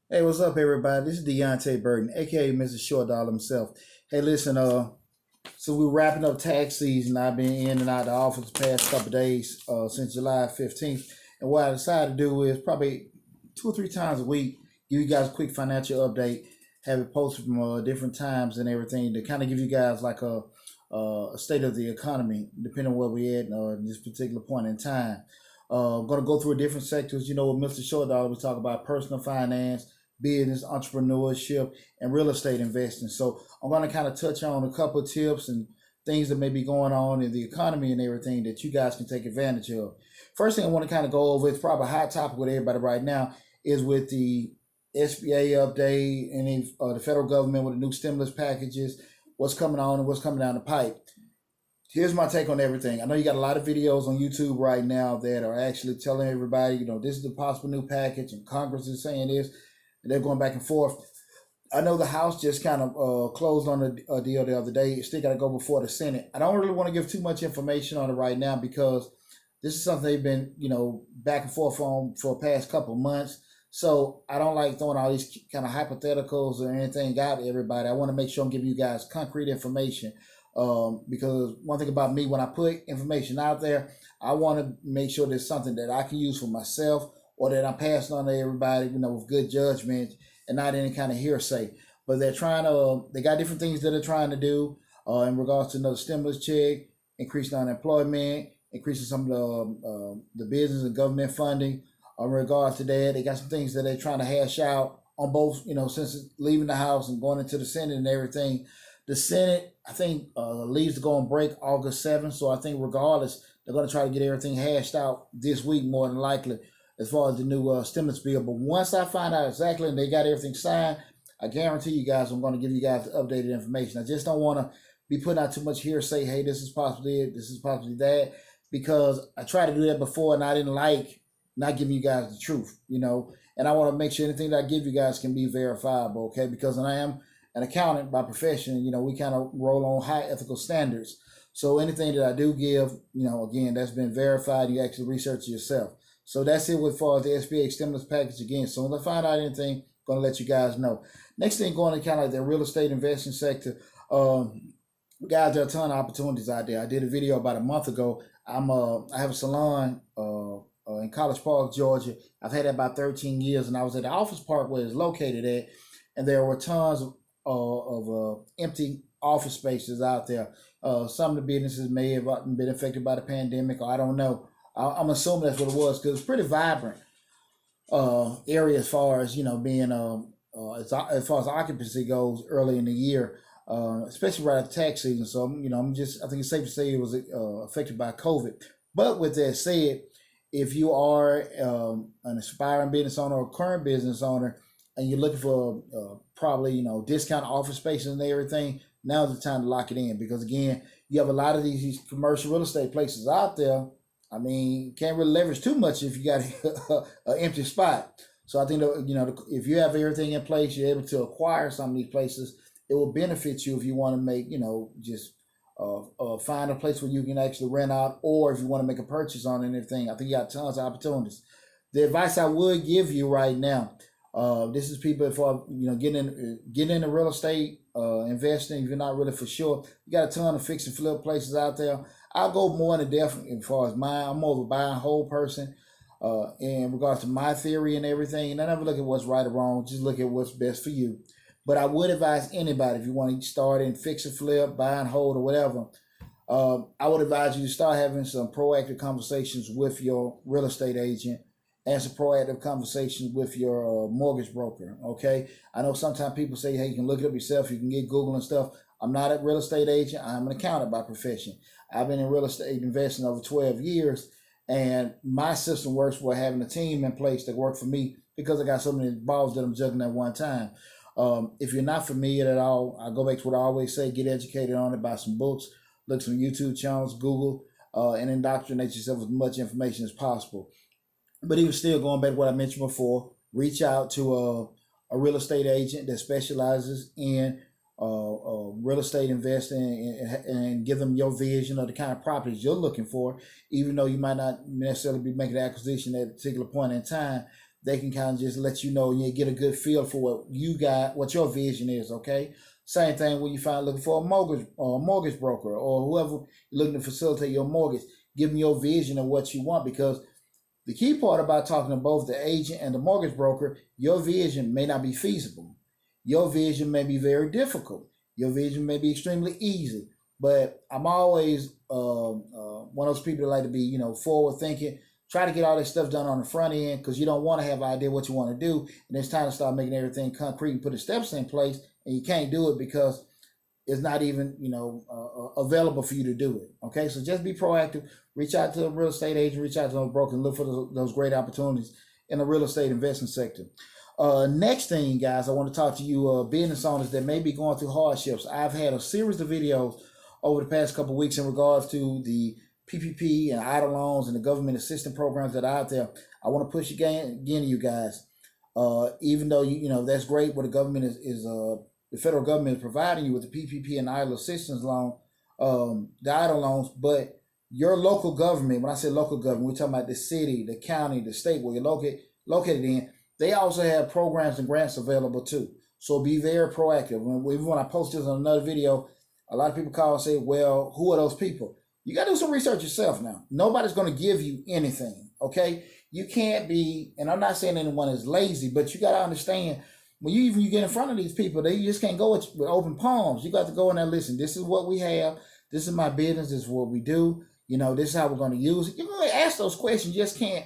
Hey, what's up, everybody? This is Deontay Burton, aka Mr. Short Dollar himself. Hey, listen, so we're wrapping up tax season. I've been in and out of the office the past couple of days, since July 15th. And what I decided to do is probably 2 or 3 times a week, give you guys a quick financial update, have it posted from different times and everything to kind of give you guys like a state of the economy, depending on where we're at this particular point in time. I'm going to go through different sectors. You know, with Mr. Short Dollar, we talk about personal finance, business, entrepreneurship, and real estate investing. So I'm going to kind of touch on a couple of tips and things that may be going on in the economy and everything that you guys can take advantage of. First thing I want to kind of go over, it's probably a hot topic with everybody right now, is with the SBA update and the federal government with the new stimulus packages, what's coming on and what's coming down the pipe. Here's my take on everything. I know you got a lot of videos on YouTube right now that are actually telling everybody, you know, this is the possible new package and Congress is saying this, and they're going back and forth. I know the House just kind of closed on a deal the other day. It's still got to go before the Senate. I don't really want to give too much information on it right now because this is something they've been, you know, back and forth on for the past couple of months. So I don't like throwing all these kind of hypotheticals or anything out to everybody. I want to make sure I'm giving you guys concrete information. Because one thing about me, when I put information out there, I want to make sure there's something that I can use for myself or that I'm passing on to everybody, you know, with good judgment and not any kind of hearsay. But they got different things that they're trying to do in regards to another stimulus check, increasing unemployment, increasing some of the business and government funding. In regards to that, they got some things that they're trying to hash out on both, you know, since leaving the House and going into the Senate and everything. The Senate, I think, leaves to go on break August 7th. So I think regardless, they're going to try to get everything hashed out this week more than likely as far as the new stimulus bill. But once I find out exactly and they got everything signed, I guarantee you guys I'm going to give you guys the updated information. I just don't want to be putting out too much hearsay, hey, this is possibly it, this is possibly that, because I tried to do that before and I didn't like not giving you guys the truth, you know. And I want to make sure anything that I give you guys can be verifiable, okay? Because I am an accountant by profession, you know, we kind of roll on high ethical standards. So anything that I do give, you know, again, that's been verified. You actually research it yourself. So that's it as far as the SBA stimulus package again. So when I find out anything, I'm going to let you guys know. Next thing, going to kind of like the real estate investing sector. Guys, there are a ton of opportunities out there. I did a video about a month ago. I have a salon in College Park, Georgia. I've had it about 13 years, and I was at the office park where it's located at, and there were tons of empty office spaces out there. Some of the businesses may have been affected by the pandemic, or I don't know. I'm assuming that's what it was because it's pretty vibrant area as far as, you know, being as far as occupancy goes early in the year, especially right after tax season. So you know, I think it's safe to say it was affected by COVID. But with that said, if you are an aspiring business owner or current business owner, and you're looking for probably, you know, discount office spaces and everything, now's the time to lock it in because again, you have a lot of these commercial real estate places out there. I mean, can't really leverage too much if you got an empty spot. So I think that, you know, if you have everything in place, you're able to acquire some of these places. It will benefit you if you want to make, you know, just find a place where you can actually rent out, or if you want to make a purchase on anything. I think you got tons of opportunities. The advice I would give you right now. This is people for, you know, getting into real estate, investing. If you're not really for sure, you got a ton of fix and flip places out there. I'll go more into depth as far as mine. I'm more of a buy and hold person in regards to my theory and everything. And I never look at what's right or wrong. Just look at what's best for you. But I would advise anybody, if you want to start in fix and flip, buy and hold, or whatever, I would advise you to start having some proactive conversations with your real estate agent and some proactive conversations with your mortgage broker, okay? I know sometimes people say, hey, you can look it up yourself, you can get Google and stuff. I'm not a real estate agent, I'm an accountant by profession. I've been in real estate investing over 12 years, and my system works for having a team in place that work for me because I got so many balls that I'm juggling at one time. If you're not familiar at all, I go back to what I always say, get educated on it, buy some books, look some YouTube channels, Google, and indoctrinate yourself with as much information as possible. But even still, going back to what I mentioned before, reach out to a real estate agent that specializes in real estate investing and give them your vision of the kind of properties you're looking for. Even though you might not necessarily be making the acquisition at a particular point in time, they can kind of just let you know and you get a good feel for what you got, what your vision is, okay? Same thing when you find looking for a mortgage broker or whoever looking to facilitate your mortgage. Give them your vision of what you want, because the key part about talking to both the agent and the mortgage broker, your vision may not be feasible. Your vision may be very difficult. Your vision may be extremely easy. But I'm always one of those people that like to be, forward thinking. Try to get all this stuff done on the front end, because you don't want to have an idea what you want to do. And it's time to start making everything concrete and put the steps in place. And you can't do it because it's not even, available for you to do it. Okay, so just be proactive. Reach out to a real estate agent, reach out to a broker, and look for those great opportunities in the real estate investment sector. Next thing, guys, I want to talk to you business owners that may be going through hardships. I've had a series of videos over the past couple of weeks in regards to the PPP and idle loans and the government assistance programs that are out there. I want to push again to you guys. Even though that's great, what the government is the federal government is providing you with the PPP and idle assistance loan, the idle loans, but your local government, when I say local government, we're talking about the city, the county, the state where you're located in, they also have programs and grants available too. So be very proactive. Even when I post this on another video, a lot of people call and say, well, who are those people? You got to do some research yourself now. Nobody's going to give you anything, okay? You can't be, and I'm not saying anyone is lazy, but you got to understand, when you get in front of these people, you just can't go with open palms. You got to go in there and listen. This is what we have. This is my business. This is what we do. This is how we're going to use it. You're going to ask those questions. You just can't.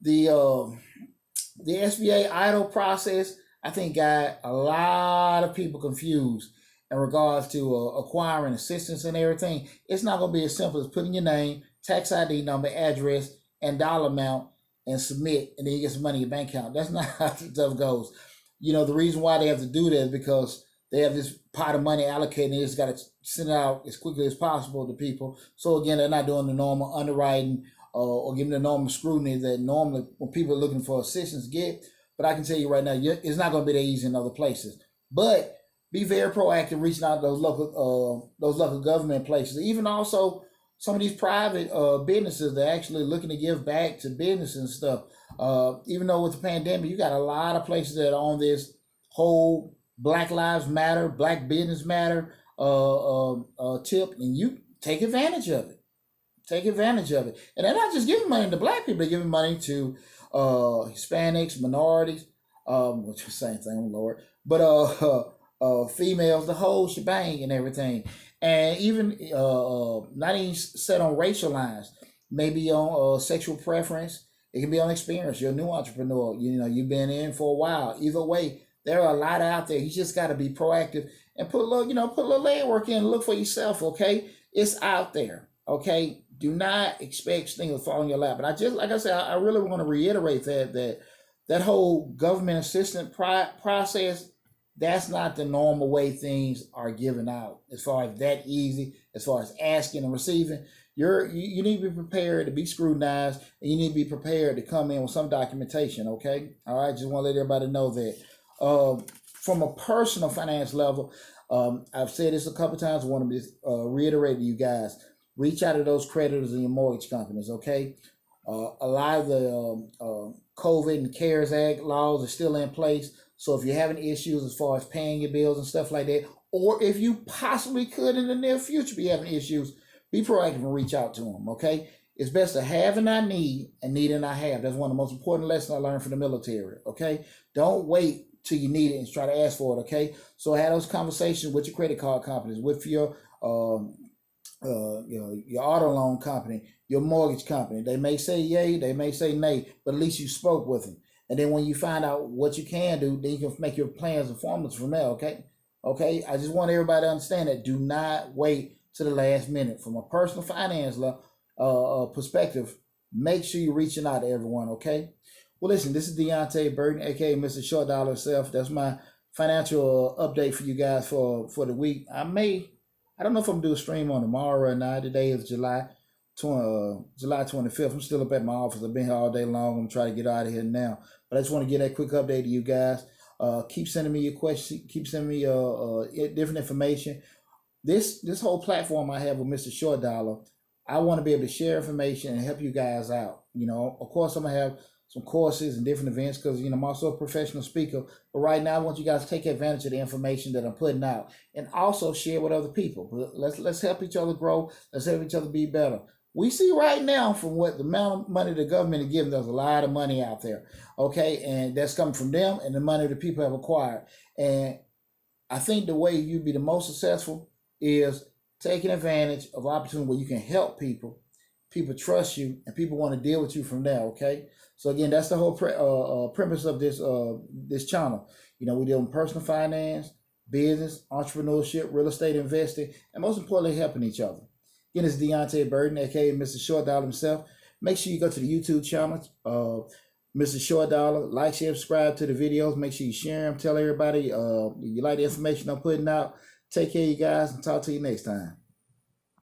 The SBA idle process, I think, got a lot of people confused in regards to acquiring assistance and everything. It's not going to be as simple as putting your name, tax ID number, address, and dollar amount and submit, and then you get some money in your bank account. That's not how stuff goes. The reason why they have to do that is because they have this pot of money allocated, and they just got to send it out as quickly as possible to people. So again, they're not doing the normal underwriting or giving the normal scrutiny that normally when people are looking for assistance get. But I can tell you right now, it's not going to be that easy in other places. But be very proactive, reaching out to those local government places. Even also some of these private businesses, they're actually looking to give back to business and stuff. Even though with the pandemic, you got a lot of places that are on this whole Black Lives Matter, Black Business Matter tip, and you take advantage of it. Take advantage of it. And they're not just giving money to Black people, they're giving money to Hispanics, minorities, which is the same thing, Lord, but females, the whole shebang and everything. And even not even set on racial lines, maybe on sexual preference. It can be on experience. You're a new entrepreneur. You've been in for a while. Either way, there are a lot out there. You just got to be proactive and put a little legwork in and look for yourself, okay? It's out there, okay? Do not expect things to fall in your lap. But I really want to reiterate that whole government assistance process, that's not the normal way things are given out. As far as that easy, as far as asking and receiving, you need to be prepared to be scrutinized, and you need to be prepared to come in with some documentation. Okay, all right. Just want to let everybody know that from a personal finance level, I've said this a couple of times. I want to reiterate to you guys: reach out to those creditors in your mortgage companies. Okay, a lot of the COVID and CARES Act laws are still in place. So if you're having issues as far as paying your bills and stuff like that, or if you possibly could in the near future be having issues, be proactive and reach out to them, okay? It's best to have and not need, and need and not have. That's one of the most important lessons I learned from the military, okay? Don't wait till you need it and try to ask for it, okay? So have those conversations with your credit card companies, with your auto loan company, your mortgage company. They may say yay, they may say nay, but at least you spoke with them. And then when you find out what you can do, then you can make your plans and formulas from there, okay? Okay, I just want everybody to understand that. Do not wait to the last minute. From a personal finance perspective, make sure you're reaching out to everyone, okay? Well, listen, this is Deontay Burton, a.k.a. Mr. Short Dollar himself. That's my financial update for you guys for the week. I don't know if I'm going to do a stream on tomorrow or not. Today is July 25th. I'm still up at my office. I've been here all day long. I'm trying to get out of here now. But I just want to get that quick update to you guys. Keep sending me your questions. Keep sending me different information. This whole platform I have with Mr. Short Dollar, I want to be able to share information and help you guys out. Of course, I'm going to have some courses and different events because I'm also a professional speaker. But right now, I want you guys to take advantage of the information that I'm putting out and also share with other people. Let's help each other grow. Let's help each other be better. We see right now from what the amount of money the government is giving, there's a lot of money out there, okay? And that's coming from them and the money that people have acquired. And I think the way you be the most successful is taking advantage of opportunity where you can help people. People trust you and people want to deal with you from there, okay? So again, that's the whole premise of this channel. We deal in personal finance, business, entrepreneurship, real estate investing, and most importantly, helping each other. Again, it's Deontay Burden, aka Mr. Short Dollar himself. Make sure you go to the YouTube channel, Mr. Short Dollar. Like, share, subscribe to the videos. Make sure you share them. Tell everybody you like the information I'm putting out. Take care, you guys, and talk to you next time.